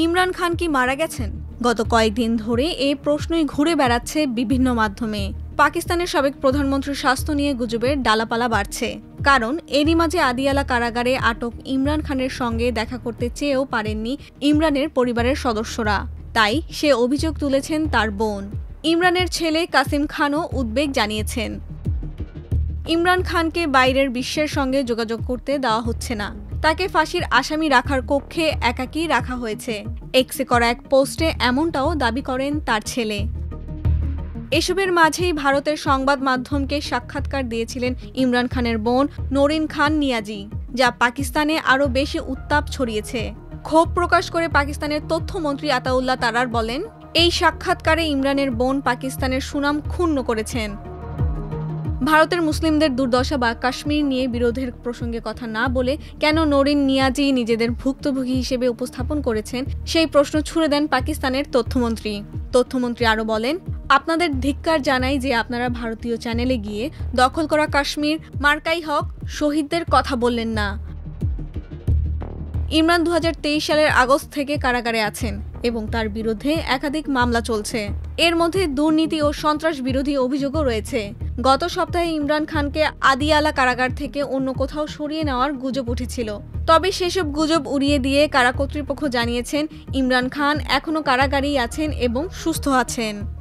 ইমরান খান কি মারা গেছেন? গত কয়েকদিন ধরে এই প্রশ্নই ঘুরে বেড়াচ্ছে বিভিন্ন মাধ্যমে। পাকিস্তানের সাবেক প্রধানমন্ত্রীর স্বাস্থ্য নিয়ে গুজবের ডালাপালা বাড়ছে। কারণ এরই মাঝে আদিয়ালা কারাগারে আটক ইমরান খানের সঙ্গে দেখা করতে চেয়েও পারেননি ইমরানের পরিবারের সদস্যরা। তাই সে অভিযোগ তুলেছেন তার বোন। ইমরানের ছেলে কাসিম খানও উদ্বেগ জানিয়েছেন। ইমরান খানকে বাইরের বিশ্বের সঙ্গে যোগাযোগ করতে দেওয়া হচ্ছে না। তাকে ফাঁসির আসামি রাখার কক্ষে একাকী রাখা হয়েছে। এক্সে করা এক পোস্টে এমনটাও দাবি করেন তার ছেলে। এসবের মাঝেই ভারতের সংবাদ মাধ্যমকে সাক্ষাৎকার দিয়েছিলেন ইমরান খানের বোন নরিন খান নিয়াজি, যা পাকিস্তানে আরও বেশি উত্তাপ ছড়িয়েছে। ক্ষোভ প্রকাশ করে পাকিস্তানের তথ্যমন্ত্রী আতাউল্লাহ তারার বলেন, এই সাক্ষাৎকারে ইমরানের বোন পাকিস্তানের সুনাম ক্ষুণ্ণ করেছেন। ভারতের মুসলিমদের দুর্দশা বা কাশ্মীর নিয়ে বিরোধের প্রসঙ্গে কথা না বলে কেন নরিন নিয়াজি নিজেদের ভুক্তভোগী হিসেবে উপস্থাপন করেছেন, সেই প্রশ্ন ছুড়ে দেন পাকিস্তানের তথ্যমন্ত্রী। তথ্যমন্ত্রী আরও বলেন, আপনাদের ধিক্কার জানাই যে আপনারা ভারতীয় চ্যানেলে গিয়ে দখল করা কাশ্মীর, মার্কাই হক, শহীদদের কথা বললেন না। ইমরান 2023 সালের আগস্ট থেকে কারাগারে আছেন এবং তার বিরুদ্ধে একাধিক মামলা চলছে। এর মধ্যে দুর্নীতি ও সন্ত্রাস বিরোধী অভিযোগও রয়েছে। গত সপ্তাহে ইমরান খানকে আদিয়ালা কারাগার থেকে অন্য কোথাও সরিয়ে নেওয়ার গুজব উঠেছিল। তবে সেসব গুজব উড়িয়ে দিয়ে কারা কর্তৃপক্ষ জানিয়েছেন ইমরান খান এখনও কারাগারেই আছেন এবং সুস্থ আছেন।